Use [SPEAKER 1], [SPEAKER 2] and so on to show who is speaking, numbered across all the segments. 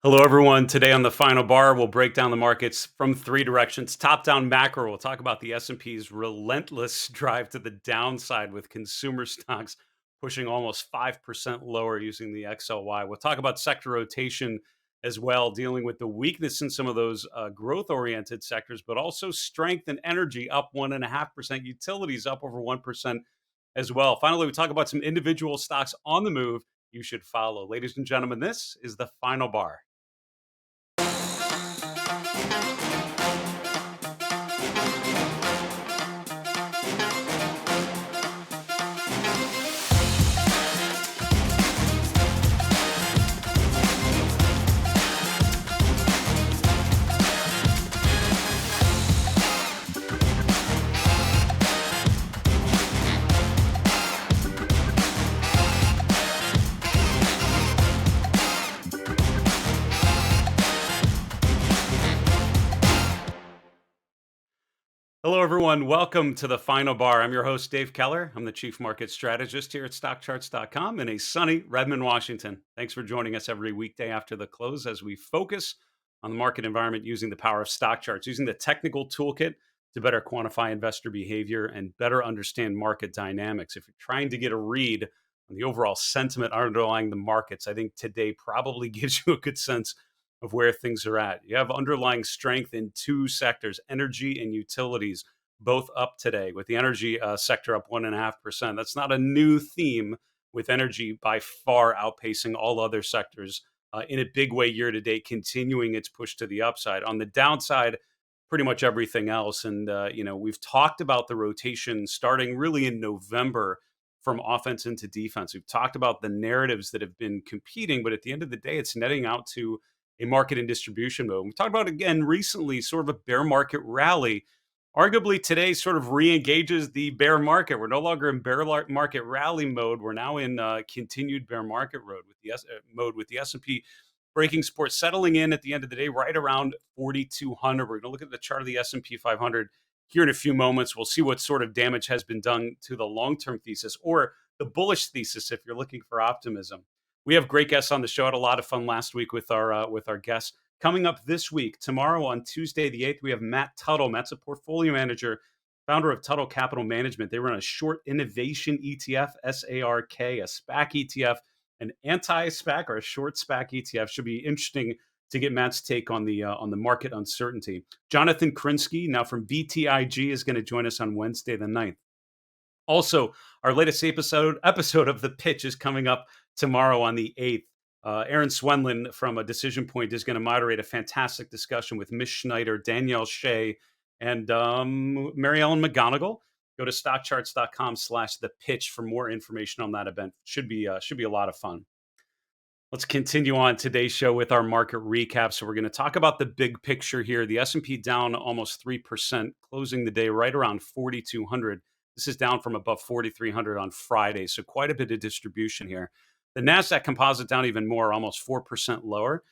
[SPEAKER 1] Hello, everyone. Today on the final bar, we'll break down the markets from three directions. Top-down macro, we'll talk about the S&P's relentless drive to the downside with consumer stocks pushing almost 5% lower using the XLY. We'll talk about sector rotation as well, dealing with the weakness in some of those growth-oriented sectors, but also strength and energy up 1.5%, utilities up over 1% as well. Finally, we talk about some individual stocks on the move you should follow. Ladies and gentlemen, this is the final bar. Hello, everyone. Welcome to the final bar. I'm your host, Dave Keller. I'm the chief market strategist here at StockCharts.com in a sunny Redmond, Washington. Thanks for joining us every weekday after the close as we focus on the market environment using the power of stock charts, using the technical toolkit to better quantify investor behavior and better understand market dynamics. If you're trying to get a read on the overall sentiment underlying the markets, I think today probably gives you a good sense of where things are at. You have underlying strength in two sectors, energy and utilities, both up today, with the energy sector up 1.5%. That's not a new theme, with energy by far outpacing all other sectors in a big way year to date, continuing its push to the upside. On the downside, pretty much everything else. And, we've talked about the rotation starting really in November from offense into defense. We've talked about the narratives that have been competing, but at the end of the day, it's netting out to a market and distribution mode. We talked about again recently, sort of a bear market rally. Arguably today, sort of re-engages the bear market. We're no longer in market rally mode. We're now in continued bear market mode with the S&P breaking support, settling in at the end of the day right around 4,200. We're going to look at the chart of the S&P 500 here in a few moments. We'll see what sort of damage has been done to the long-term thesis or the bullish thesis if you're looking for optimism. We have great guests on the show. I had a lot of fun last week with our guests. Coming up this week, tomorrow on Tuesday the 8th, we have Matt Tuttle. Matt's a portfolio manager, founder of Tuttle Capital Management. They run a short innovation ETF, SARK, a SPAC ETF, an anti-SPAC or a short SPAC ETF. Should be interesting to get Matt's take on the market uncertainty. Jonathan Krinsky, now from BTIG, is going to join us on Wednesday the 9th. Also, our latest episode of The Pitch is coming up tomorrow on the 8th. Aaron Swenlin from A Decision Point is going to moderate a fantastic discussion with Mish Schneider, Danielle Shea, and Mary Ellen McGonigal. Go to stockcharts.com/the pitch for more information on that event. Should be a lot of fun. Let's continue on today's show with our market recap. So we're going to talk about the big picture here. The S&P down almost 3%, closing the day right around 4,200. This is down from above 4,300 on Friday, so quite a bit of distribution here. The NASDAQ composite down even more, almost 4% lower,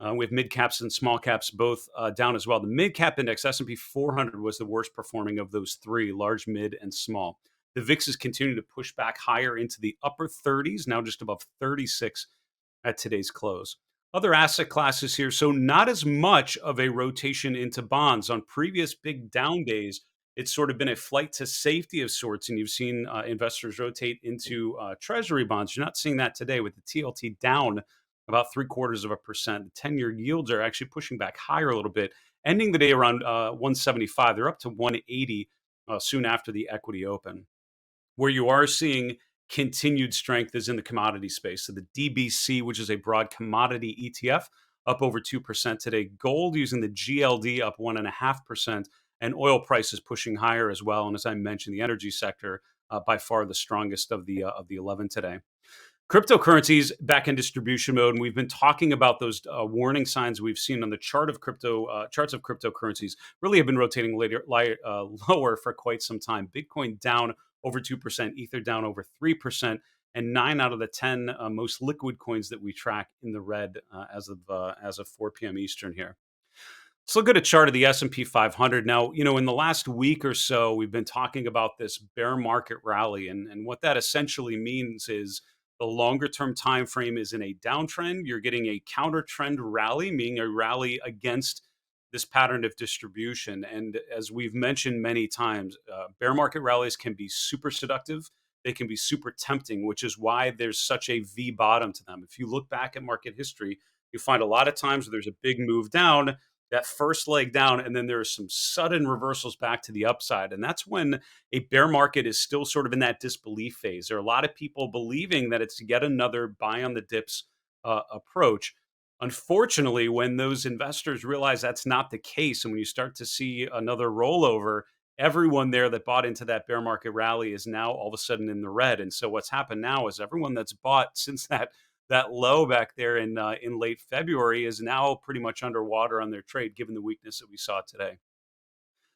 [SPEAKER 1] with mid caps and small caps both down as well. The mid cap index, S&P 400, was the worst performing of those three, large, mid, and small. The VIX is continuing to push back higher into the upper 30s, now just above 36 at today's close. Other asset classes here, so not as much of a rotation into bonds. On previous big down days, it's sort of been a flight to safety of sorts, and you've seen investors rotate into treasury bonds. You're not seeing that today with the TLT down about 0.75%. The 10-year yields are actually pushing back higher a little bit, ending the day around 175. They're up to 180 soon after the equity open. Where you are seeing continued strength is in the commodity space. So the DBC, which is a broad commodity ETF, up over 2% today. Gold using the GLD up 1.5%. And oil prices pushing higher as well. And as I mentioned, the energy sector by far the strongest of the 11 today. Cryptocurrencies back in distribution mode, and we've been talking about those warning signs we've seen on the charts of cryptocurrencies. Really have been rotating lower for quite some time. Bitcoin down over 2%, Ether down over 3%, and 9 out of the 10 most liquid coins that we track in the red as of 4 p.m. Eastern here. Let's look at a chart of the S&P 500. Now, in the last week or so, we've been talking about this bear market rally. And what that essentially means is The longer term time frame is in a downtrend. You're getting a counter trend rally, meaning a rally against this pattern of distribution. And as we've mentioned many times, bear market rallies can be super seductive. They can be super tempting, which is why there's such a V bottom to them. If you look back at market history, you find a lot of times where there's a big move down, that first leg down, and then there are some sudden reversals back to the upside. And that's when a bear market is still sort of in that disbelief phase. There are a lot of people believing that it's yet another buy on the dips approach. Unfortunately, when those investors realize that's not the case, and when you start to see another rollover, everyone there that bought into that bear market rally is now all of a sudden in the red. And so what's happened now is everyone that's bought since that low back there in late February is now pretty much underwater on their trade, given the weakness that we saw today.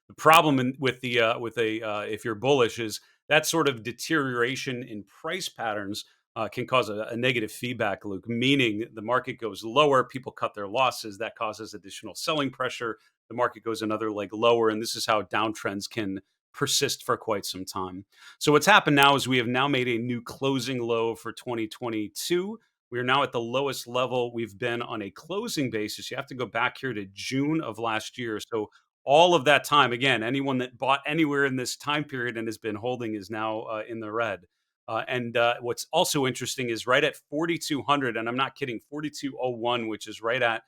[SPEAKER 1] The problem with a if you're bullish is that sort of deterioration in price patterns can cause a negative feedback loop, meaning the market goes lower, people cut their losses, that causes additional selling pressure. The market goes another leg lower, and this is how downtrends can persist for quite some time. So what's happened now is we have now made a new closing low for 2022. We are now at the lowest level we've been on a closing basis. You have to go back here to June of last year. So all of that time, again, anyone that bought anywhere in this time period and has been holding is now in the red. And what's also interesting is right at 4,200, and I'm not kidding, 4,201, which is right at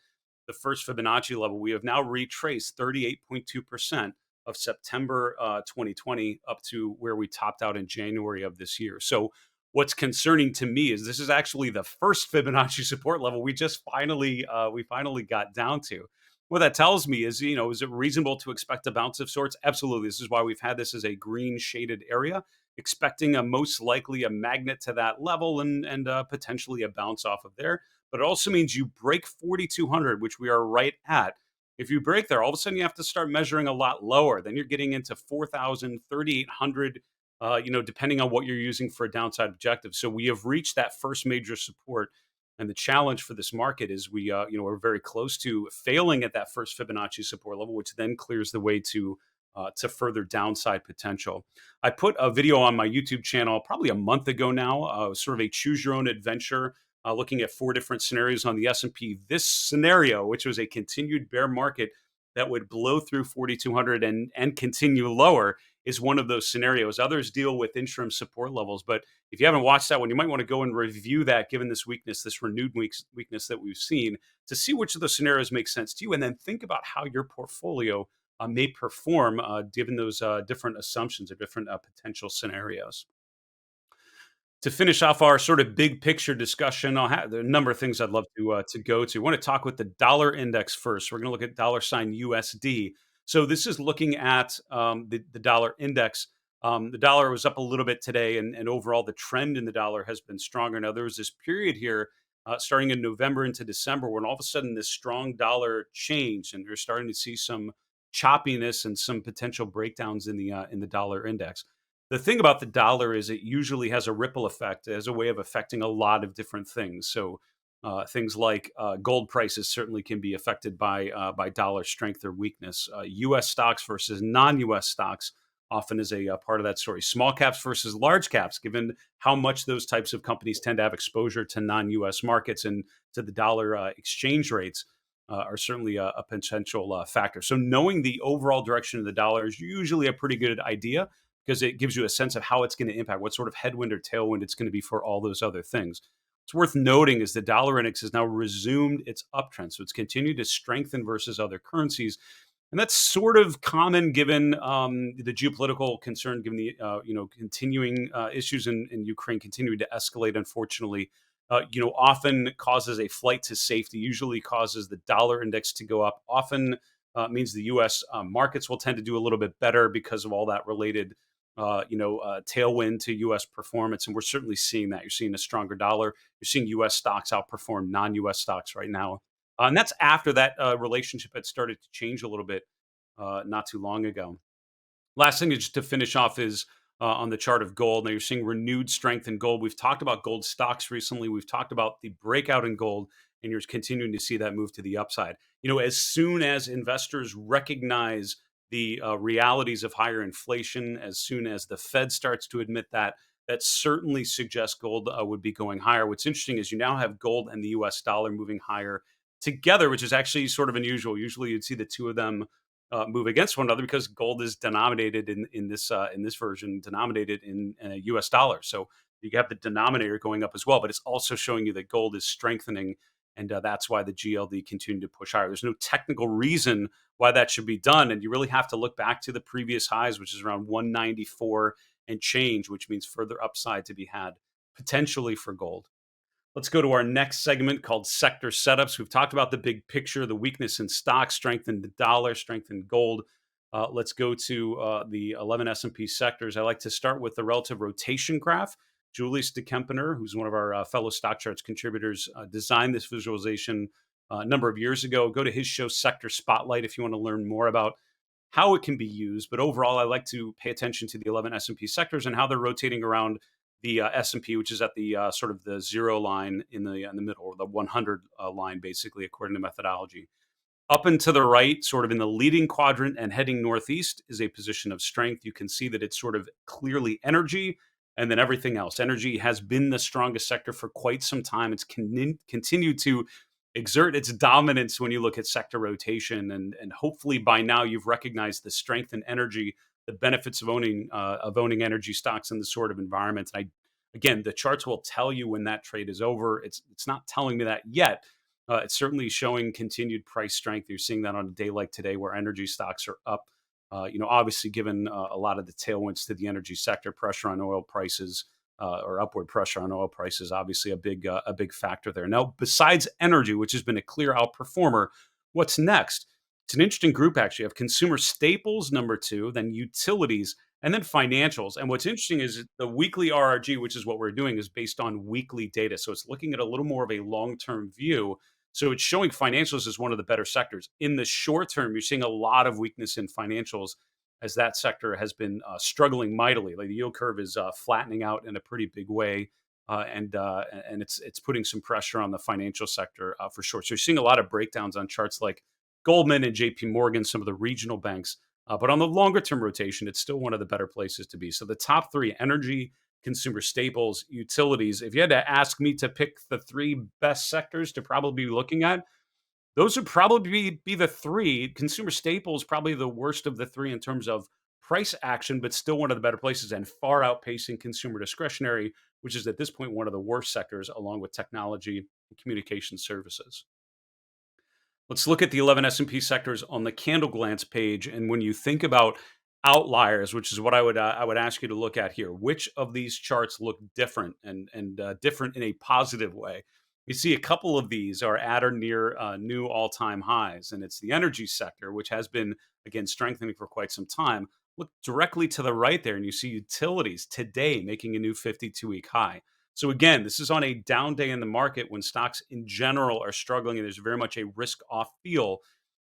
[SPEAKER 1] the first Fibonacci level, we have now retraced 38.2% of September 2020 up to where we topped out in January of this year. So what's concerning to me is this is actually the first Fibonacci support level we finally got down to. What that tells me is, is it reasonable to expect a bounce of sorts? Absolutely. This is why we've had this as a green shaded area, expecting a most likely a magnet to that level and potentially a bounce off of there. But it also means you break 4,200, which we are right at. If you break there, all of a sudden you have to start measuring a lot lower. Then you're getting into 4,000, 3,800, depending on what you're using for a downside objective. So we have reached that first major support. And the challenge for this market is we're very close to failing at that first Fibonacci support level, which then clears the way to further downside potential. I put a video on my YouTube channel probably a month ago now, sort of a choose your own adventure, looking at 4 different scenarios on the S&P. This scenario, which was a continued bear market that would blow through 4,200 and continue lower, is one of those scenarios. Others deal with interim support levels, but if you haven't watched that one, you might want to go and review that, given this weakness, this renewed weakness that we've seen, to see which of those scenarios make sense to you, and then think about how your portfolio may perform given those different assumptions or different potential scenarios. To finish off our sort of big picture discussion, there are a number of things I'd love to go to. I want to talk with the dollar index first. We're going to look at dollar sign USD. So this is looking at the dollar index. The dollar was up a little bit today, and overall the trend in the dollar has been stronger. Now there was this period here starting in November into December when all of a sudden this strong dollar changed, and we're starting to see some choppiness and some potential breakdowns in the dollar index. The thing about the dollar is it usually has a ripple effect as a way of affecting a lot of different things. So things like gold prices certainly can be affected by dollar strength or weakness. U.S. stocks versus non-U.S. stocks often is a part of that story. Small caps versus large caps, given how much those types of companies tend to have exposure to non-U.S. markets and to the dollar exchange rates. Are certainly a potential factor. So knowing the overall direction of the dollar is usually a pretty good idea because it gives you a sense of how it's going to impact, what sort of headwind or tailwind it's going to be for all those other things. What's worth noting is the dollar index has now resumed its uptrend. So it's continued to strengthen versus other currencies. And that's sort of common given the geopolitical concern, given the continuing issues in Ukraine continuing to escalate, unfortunately. Often causes a flight to safety, usually causes the dollar index to go up, often means the U.S. Markets will tend to do a little bit better because of all that related, tailwind to U.S. performance. And we're certainly seeing that. You're seeing a stronger dollar. You're seeing U.S. stocks outperform non-U.S. stocks right now. And that's after that relationship had started to change a little bit not too long ago. Last thing just to finish off is on the chart of gold. Now you're seeing renewed strength in gold. We've talked about gold stocks recently. We've talked about the breakout in gold, and you're continuing to see that move to the upside. As soon as investors recognize the realities of higher inflation, as soon as the Fed starts to admit that, that certainly suggests gold would be going higher. What's interesting is you now have gold and the US dollar moving higher together, which is actually sort of unusual. Usually you'd see the two of them move against one another because gold is denominated in this version, denominated in US dollar. So you have the denominator going up as well, but it's also showing you that gold is strengthening. And that's why the GLD continued to push higher. There's no technical reason why that should be done. And you really have to look back to the previous highs, which is around 194 and change, which means further upside to be had potentially for gold. Let's go to our next segment called sector setups. We've talked about the big picture, the weakness in stocks, strength in the dollar, strength in gold. Let's go to the 11 S&P sectors. I like to start with the relative rotation graph. Julius de Kempener, who's one of our fellow stock charts contributors, designed this visualization a number of years ago. Go to his show Sector Spotlight if you want to learn more about how it can be used. But overall, I like to pay attention to the 11 S&P sectors and how they're rotating around the S&P, which is at the sort of the zero line in the middle, or the 100 line, basically, according to methodology. Up and to the right, sort of in the leading quadrant and heading northeast, is a position of strength. You can see that it's sort of clearly energy and then everything else. Energy has been the strongest sector for quite some time. It's continued to exert its dominance when you look at sector rotation. And hopefully by now you've recognized the strength and energy, the benefits of owning energy stocks in this sort of environment. And again, the charts will tell you when that trade is over. It's not telling me that yet. It's certainly showing continued price strength. You're seeing that on a day like today, where energy stocks are up. Obviously, given a lot of the tailwinds to the energy sector, pressure on oil prices, or upward pressure on oil prices, obviously a big factor there. Now, besides energy, which has been a clear outperformer, what's next? It's an interesting group actually. You have consumer staples number two, then utilities, and then financials. And what's interesting is the weekly RRG, which is what we're doing, is based on weekly data. So it's looking at a little more of a long-term view. So it's showing financials as one of the better sectors. In the short term, you're seeing a lot of weakness in financials as that sector has been struggling mightily. Like the yield curve is flattening out in a pretty big way, and it's putting some pressure on the financial sector for sure. So you're seeing a lot of breakdowns on charts like Goldman and J.P. Morgan, some of the regional banks. But on the longer term rotation, it's still one of the better places to be. So the top three: energy, consumer staples, utilities. If you had to ask me to pick the three best sectors to probably be looking at, those would probably be the three. Consumer staples, probably the worst of the three in terms of price action, but still one of the better places and far outpacing consumer discretionary, which is at this point one of the worst sectors, along with technology and communication services. Let's look at the 11 S&P sectors on the candle glance page. And when you think about outliers, which is what I would ask you to look at here, which of these charts look different and different in a positive way? You see a couple of these are at or near new all-time highs, and it's the energy sector, which has been again strengthening for quite some time. Look directly to the right there, and you see utilities today making a new 52-week high. So again, this is on a down day in the market when stocks in general are struggling and there's very much a risk off feel.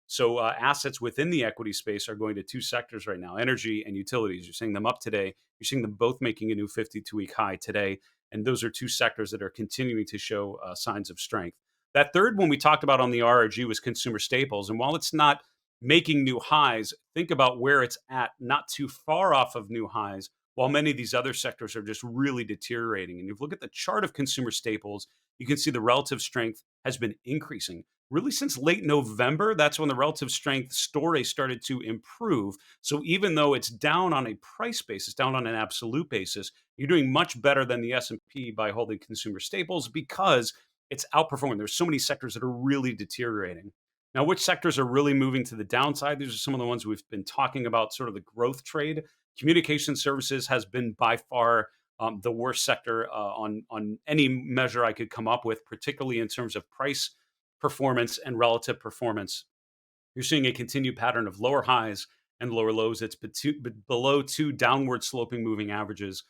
[SPEAKER 1] So assets within the equity space are going to two sectors right now: energy and utilities. You're seeing them up today. You're seeing them both making a new 52-week high today. And those are two sectors that are continuing to show signs of strength. That third one we talked about on the RRG was consumer staples. And while it's not making new highs, think about where it's at, not too far off of new highs, while many of these other sectors are just really deteriorating. And if you look at the chart of consumer staples, you can see the relative strength has been increasing. Really, since late November, that's when the relative strength story started to improve. So even though it's down on a price basis, down on an absolute basis, you're doing much better than the S&P by holding consumer staples because it's outperforming. There's so many sectors that are really deteriorating. Now, which sectors are really moving to the downside? These are some of the ones we've been talking about, sort of the growth trade. Communication services has been by far the worst sector on any measure I could come up with, particularly in terms of price performance and relative performance. You're seeing a continued pattern of lower highs and lower lows. It's below two downward sloping moving averages.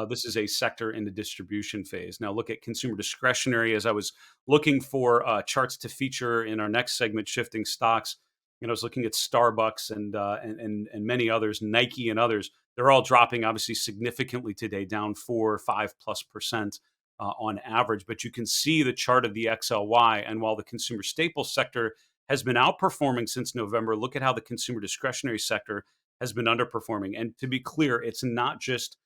[SPEAKER 1] This is a sector in the distribution phase. Now, look at consumer discretionary. As I was looking for charts to feature in our next segment, shifting stocks, I was looking at Starbucks and many others, Nike and others. They're all dropping, obviously, significantly today, down 4 or 5+% on average. But you can see the chart of the XLY. And while the consumer staples sector has been outperforming since November, look at how the consumer discretionary sector has been underperforming. And to be clear, it's not just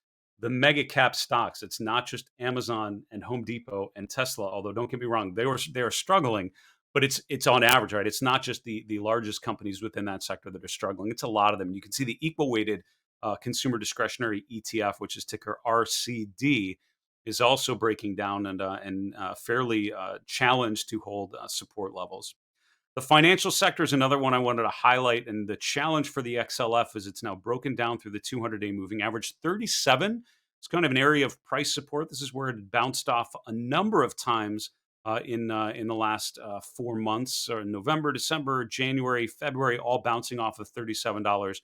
[SPEAKER 1] the mega cap stocks. It's not just Amazon and Home Depot and Tesla, although don't get me wrong, they are struggling, but it's on average, right? It's not just the largest companies within that sector that are struggling. It's a lot of them. You can see the equal weighted consumer discretionary ETF, which is ticker RCD, is also breaking down and fairly challenged to hold support levels. The financial sector is another one I wanted to highlight, and the challenge for the XLF is it's now broken down through the 200-day moving average. 37, it's kind of an area of price support. This is where it bounced off a number of times in the last 4 months, or November, December, January, February, all bouncing off of $37.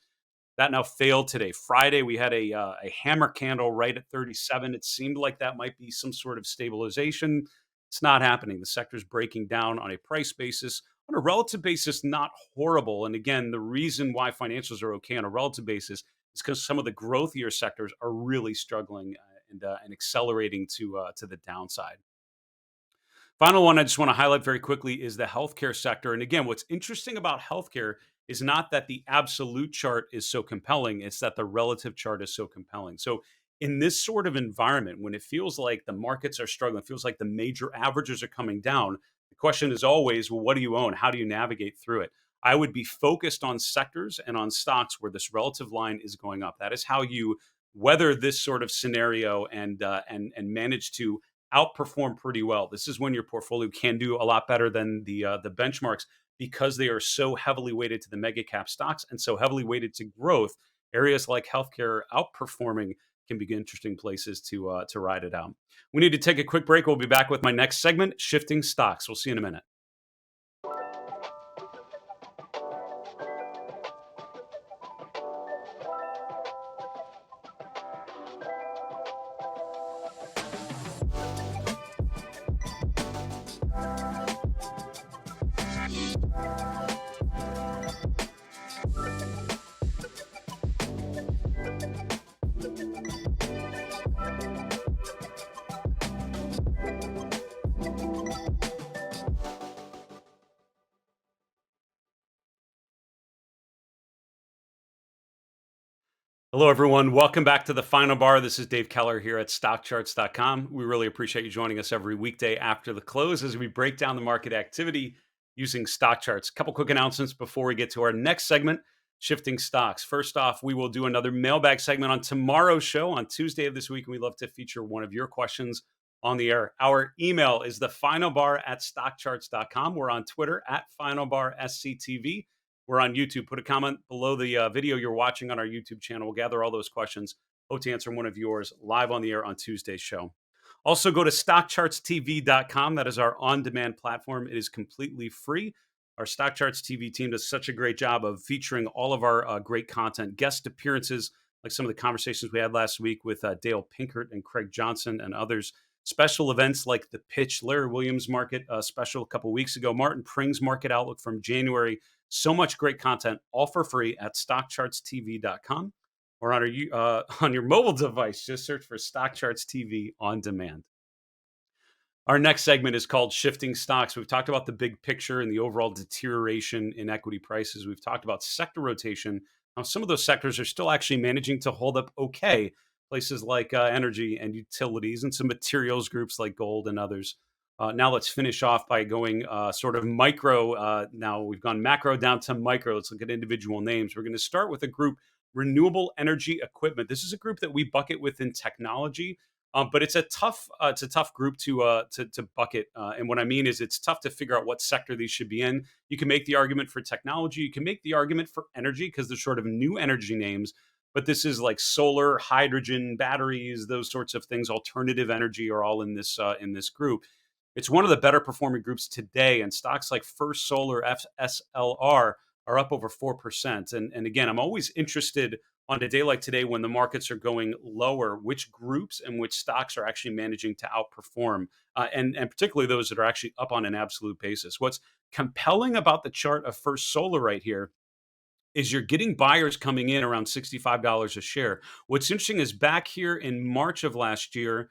[SPEAKER 1] That now failed today. Friday, we had a hammer candle right at 37. It seemed like that might be some sort of stabilization. It's not happening. The sector's breaking down on a price basis. On a relative basis, not horrible. And again, the reason why financials are okay on a relative basis is because some of the growthier sectors are really struggling and accelerating to the downside. Final one I just want to highlight very quickly is the healthcare sector. And again, what's interesting about healthcare is not that the absolute chart is so compelling, it's that the relative chart is so compelling. So, in this sort of environment, when it feels like the markets are struggling, it feels like the major averages are coming down, the question is always, well, what do you own? How do you navigate through it? I would be focused on sectors and on stocks where this relative line is going up. That is how you weather this sort of scenario and manage to outperform pretty well. This is when your portfolio can do a lot better than the benchmarks because they are so heavily weighted to the mega cap stocks and so heavily weighted to growth. Areas like healthcare outperforming can be interesting places to ride it out. We need to take a quick break. We'll be back with my next segment, shifting stocks. We'll see you in a minute. Hello, everyone. Welcome back to the Final Bar. This is Dave Keller here at StockCharts.com. We really appreciate you joining us every weekday after the close as we break down the market activity using stock charts. A couple quick announcements before we get to our next segment, shifting stocks. First off, we will do another mailbag segment on tomorrow's show on Tuesday of this week, and we love to feature one of your questions on the air. Our email is thefinalbar@stockcharts.com. We're on Twitter at FinalBarSCTV. We're on YouTube. Put a comment below the video you're watching on our YouTube channel. We'll gather all those questions. Hope to answer one of yours live on the air on Tuesday's show. Also, go to stockchartstv.com. That is our on-demand platform. It is completely free. Our Stock Charts TV team does such a great job of featuring all of our great content, guest appearances, like some of the conversations we had last week with Dale Pinkert and Craig Johnson and others. Special events like the Pitch, Larry Williams Market special a couple weeks ago, Martin Pring's Market Outlook from January. So much great content, all for free at stockchartstv.com or on your mobile device. Just search for Stock Charts TV on demand. Our next segment is called Shifting Stocks. We've talked about the big picture and the overall deterioration in equity prices. We've talked about sector rotation. Now, some of those sectors are still actually managing to hold up okay. Places like energy and utilities and some materials groups like gold and others. Now let's finish off by going sort of micro. Now we've gone macro down to micro. Let's look at individual names. We're going to start with a group, renewable energy equipment. This is a group that we bucket within technology, but it's a tough group to bucket. And what I mean is it's tough to figure out what sector these should be in. You can make the argument for technology. You can make the argument for energy because they're sort of new energy names. But this is like solar, hydrogen, batteries, those sorts of things. Alternative energy are all in this group. It's one of the better performing groups today, and stocks like First Solar, FSLR are up over 4%. And again, I'm always interested on a day like today when the markets are going lower, which groups and which stocks are actually managing to outperform, and particularly those that are actually up on an absolute basis. What's compelling about the chart of First Solar right here is you're getting buyers coming in around $65 a share. What's interesting is back here in March of last year,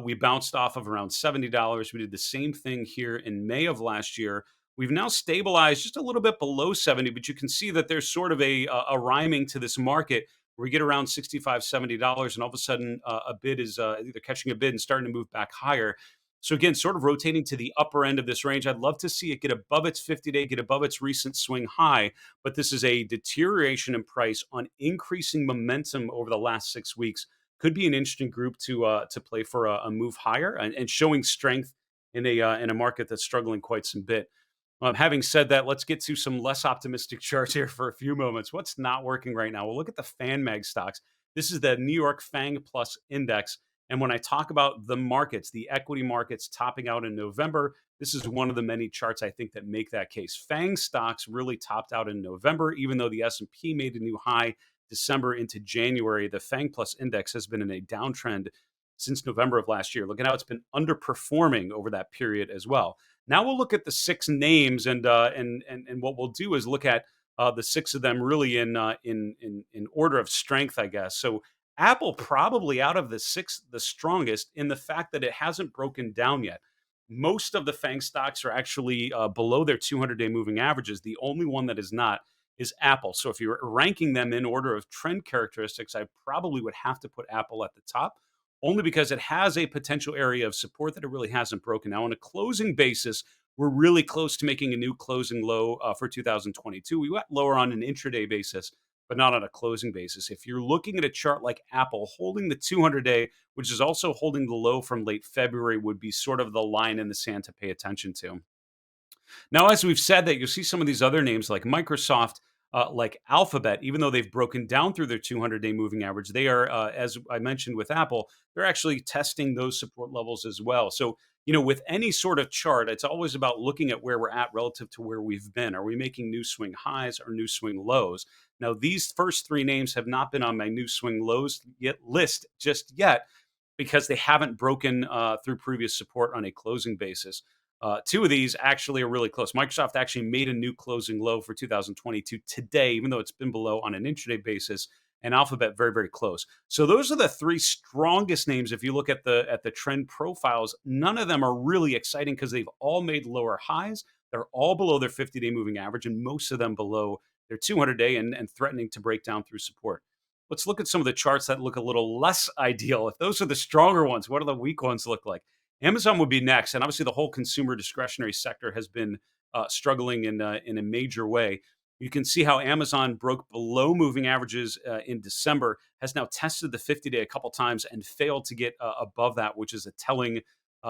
[SPEAKER 1] we bounced off of around $70. We did the same thing here in May of last year. We've now stabilized just a little bit below 70, but you can see that there's sort of a rhyming to this market. where we get around 65, $70, and all of a sudden a bid is either catching a bid and starting to move back higher. So again, sort of rotating to the upper end of this range. I'd love to see it get above its 50-day, get above its recent swing high, but this is a deterioration in price on increasing momentum over the last 6 weeks. Could be an interesting group to play for a move higher, and showing strength in a market that's struggling quite some bit. Having said that, let's get to some less optimistic charts here for a few moments. What's not working right now? We'll look at the FANMAG stocks. This is the New York FANG Plus Index. And when I talk about the markets, the equity markets topping out in November, this is one of the many charts I think that make that case. FANG stocks really topped out in November, even though the S&P made a new high December into January. The FANG Plus Index has been in a downtrend since November of last year. Look at how it's been underperforming over that period as well. Now we'll look at the six names, and what we'll do is look at the six of them really in order of strength, I guess. So Apple probably out of the six the strongest in the fact that it hasn't broken down yet. Most of the FANG stocks are actually below their 200-day moving averages. The only one that is not is Apple. So if you're ranking them in order of trend characteristics, I probably would have to put Apple at the top, only because it has a potential area of support that it really hasn't broken. Now, on a closing basis, we're really close to making a new closing low for 2022. We went lower on an intraday basis, but not on a closing basis. If you're looking at a chart like Apple, holding the 200-day, which is also holding the low from late February, would be sort of the line in the sand to pay attention to. Now, as we've said that, you'll see some of these other names like Microsoft, like Alphabet, even though they've broken down through their 200-day moving average, they are, as I mentioned with Apple, they're actually testing those support levels as well. So, with any sort of chart, it's always about looking at where we're at relative to where we've been. Are we making new swing highs or new swing lows? Now, these first three names have not been on my new swing lows yet list just yet, because they haven't broken through previous support on a closing basis. Two of these actually are really close. Microsoft actually made a new closing low for 2022 today, even though it's been below on an intraday basis, and Alphabet very, very close. So those are the three strongest names. If you look at the trend profiles, none of them are really exciting because they've all made lower highs. They're all below their 50-day moving average, and most of them below their 200-day and threatening to break down through support. Let's look at some of the charts that look a little less ideal. If those are the stronger ones, what do the weak ones look like? Amazon would be next, and obviously the whole consumer discretionary sector has been struggling in a major way. You can see how Amazon broke below moving averages in December, has now tested the 50-day a couple times and failed to get above that, which is a telling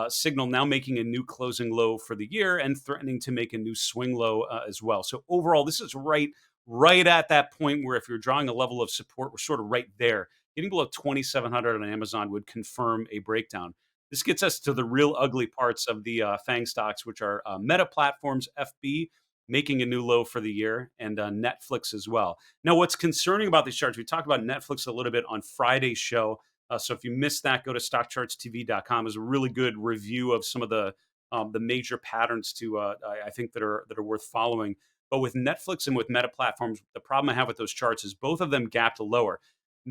[SPEAKER 1] signal. Now making a new closing low for the year and threatening to make a new swing low as well. So overall, this is right at that point where if you're drawing a level of support, we're sort of right there. Getting below 2,700 on Amazon would confirm a breakdown. This gets us to the real ugly parts of the FANG stocks, which are Meta Platforms, FB, making a new low for the year, and Netflix as well. Now, what's concerning about these charts, we talked about Netflix a little bit on Friday's show. So if you missed that, go to stockchartstv.com. It's a really good review of some of the major patterns I think that are worth following. But with Netflix and with Meta Platforms, the problem I have with those charts is both of them gapped lower.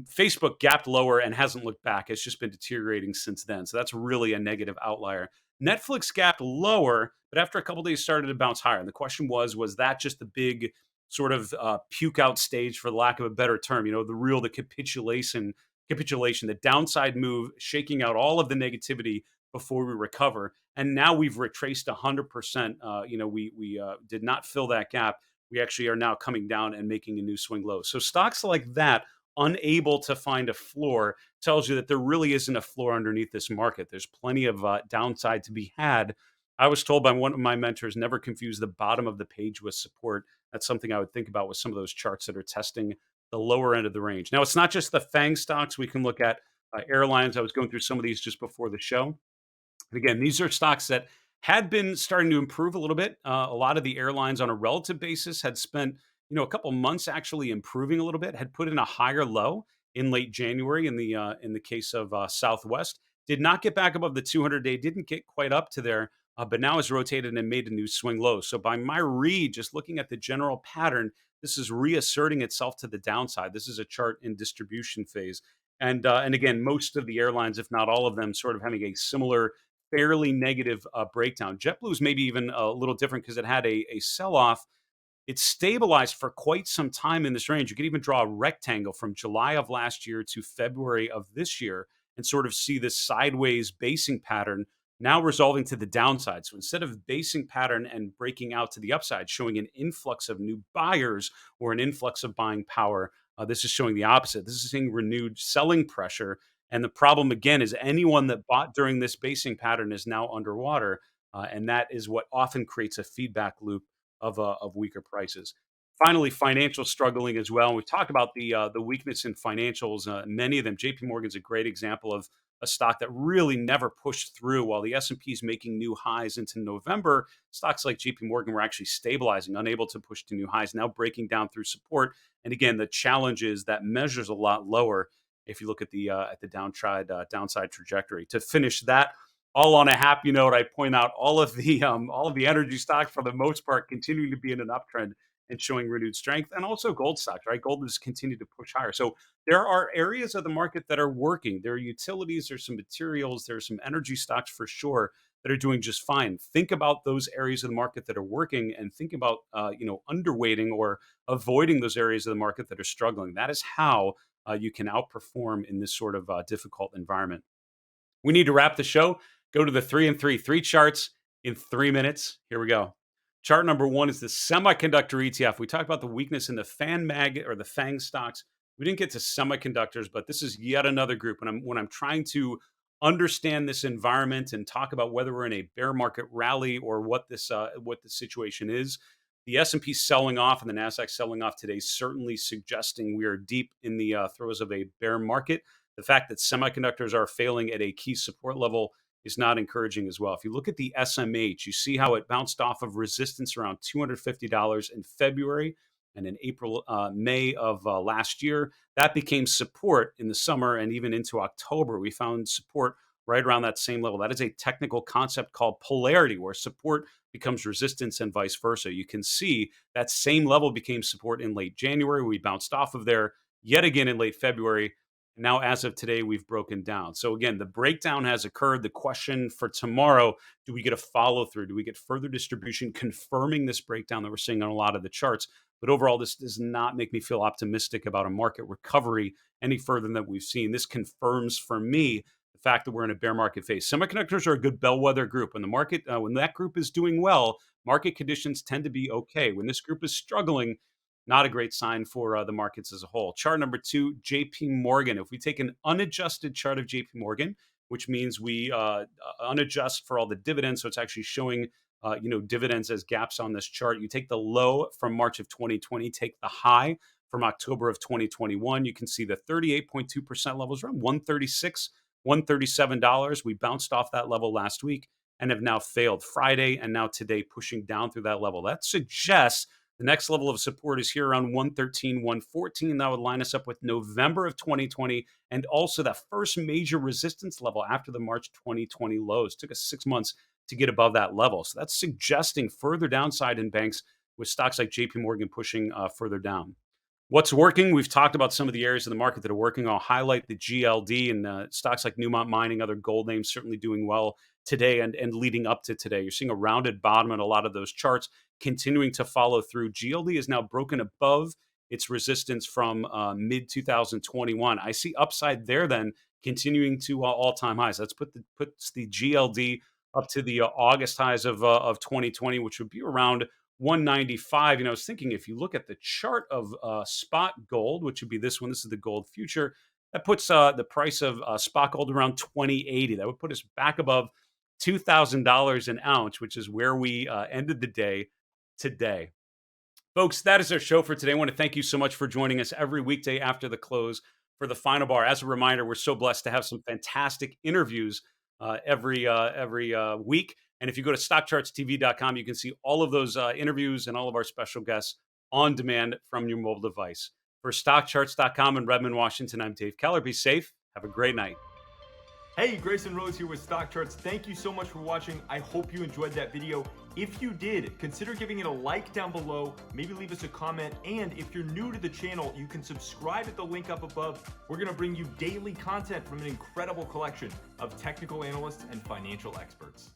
[SPEAKER 1] Facebook gapped lower and hasn't looked back. It's just been deteriorating since then. So that's really a negative outlier. Netflix gapped lower, but after a couple of days started to bounce higher. And the question was that just the big sort of puke out stage, for the lack of a better term? The capitulation, the downside move, shaking out all of the negativity before we recover. And now we've retraced 100%. We did not fill that gap. We actually are now coming down and making a new swing low. So stocks like that, unable to find a floor, tells you that there really isn't a floor underneath this market. There's plenty of downside to be had. I was told by one of my mentors, never confuse the bottom of the page with support. That's something I would think about with some of those charts that are testing the lower end of the range. Now, it's not just the FANG stocks. We can look at airlines. I was going through some of these just before the show. And again, these are stocks that had been starting to improve a little bit. A lot of the airlines on a relative basis had spent a couple months actually improving a little bit, had put in a higher low in late January in the case of Southwest, did not get back above the 200-day, didn't get quite up to there, but now has rotated and made a new swing low. So by my read, just looking at the general pattern, this is reasserting itself to the downside. This is a chart in distribution phase. And again, most of the airlines, if not all of them, sort of having a similar fairly negative breakdown. JetBlue is maybe even a little different because it had a sell-off It's stabilized for quite some time in this range. You can even draw a rectangle from July of last year to February of this year and sort of see this sideways basing pattern now resolving to the downside. So instead of basing pattern and breaking out to the upside, showing an influx of new buyers or an influx of buying power, this is showing the opposite. This is seeing renewed selling pressure. And the problem again is anyone that bought during this basing pattern is now underwater, and that is what often creates a feedback loop of weaker prices. Finally, financial struggling as well. And we've talked about the weakness in financials. Many of them. J.P. Morgan's a great example of a stock that really never pushed through. While the S&P is making new highs into November, stocks like J.P. Morgan were actually stabilizing, unable to push to new highs, now breaking down through support. And again, the challenge is that measures a lot lower if you look at the downside trajectory. To finish that all on a happy note, I point out all of the energy stocks for the most part continuing to be in an uptrend and showing renewed strength, and also gold stocks. Right, gold has continued to push higher. So there are areas of the market that are working. There are utilities, there's some materials, there's some energy stocks for sure that are doing just fine. Think about those areas of the market that are working, and think about underweighting or avoiding those areas of the market that are struggling. That is how you can outperform in this sort of difficult environment. We need to wrap the show. Go to the 3 and 3 charts in 3 minutes. Here we go. Chart number one is the semiconductor ETF. We talked about the weakness in the FAANG or the FAANG stocks. We didn't get to semiconductors, but this is yet another group. And when I'm trying to understand this environment and talk about whether we're in a bear market rally or what the situation is, the S&P selling off and the Nasdaq selling off today certainly suggesting we are deep in the throes of a bear market. The fact that semiconductors are failing at a key support level is not encouraging as well. If you look at the SMH, you see how it bounced off of resistance around $250 in February, and in May of last year. That became support in the summer and even into October. We found support right around that same level. That is a technical concept called polarity, where support becomes resistance and vice versa. You can see that same level became support in late January. We bounced off of there yet again in late February. Now, as of today, we've broken down. So again, the breakdown has occurred. The question for tomorrow, do we get a follow through? Do we get further distribution confirming this breakdown that we're seeing on a lot of the charts? But overall, this does not make me feel optimistic about a market recovery any further than we've seen. This confirms for me the fact that we're in a bear market phase. Semiconductors are a good bellwether group. When the market, when that group is doing well, market conditions tend to be okay. When this group is struggling, not a great sign for the markets as a whole. Chart number two, JP Morgan. If we take an unadjusted chart of JP Morgan, which means we unadjust for all the dividends, so it's actually showing dividends as gaps on this chart. You take the low from March of 2020, take the high from October of 2021. You can see the 38.2% levels around $136, $137. We bounced off that level last week and have now failed Friday, and now today pushing down through that level. That suggests the next level of support is here around 113, 114. That would line us up with November of 2020, and also that first major resistance level after the March 2020 lows. Took us 6 months to get above that level. So that's suggesting further downside in banks, with stocks like JP Morgan pushing further down. What's working? We've talked about some of the areas of the market that are working. I'll highlight the GLD and stocks like Newmont Mining, other gold names certainly doing well today and leading up to today. You're seeing a rounded bottom in a lot of those charts, continuing to follow through. GLD is now broken above its resistance from mid-2021. I see upside there then, continuing to all-time highs. That's puts the GLD up to the August highs of 2020, which would be around 195. I was thinking if you look at the chart of spot gold, which would be this one, this is the gold future, that puts the price of spot gold around 2080. That would put us back above $2,000 an ounce, which is where we ended the day today. Folks, that is our show for today. I want to thank you so much for joining us every weekday after the close for the Final Bar. As a reminder, we're so blessed to have some fantastic interviews every week. And if you go to StockChartsTV.com, you can see all of those interviews and all of our special guests on demand from your mobile device. For StockCharts.com in Redmond, Washington, I'm Dave Keller. Be safe. Have a great night.
[SPEAKER 2] Hey, Grayson Rose here with StockCharts. Thank you so much for watching. I hope you enjoyed that video. If you did, consider giving it a like down below, maybe leave us a comment, and if you're new to the channel, you can subscribe at the link up above. We're going to bring you daily content from an incredible collection of technical analysts and financial experts.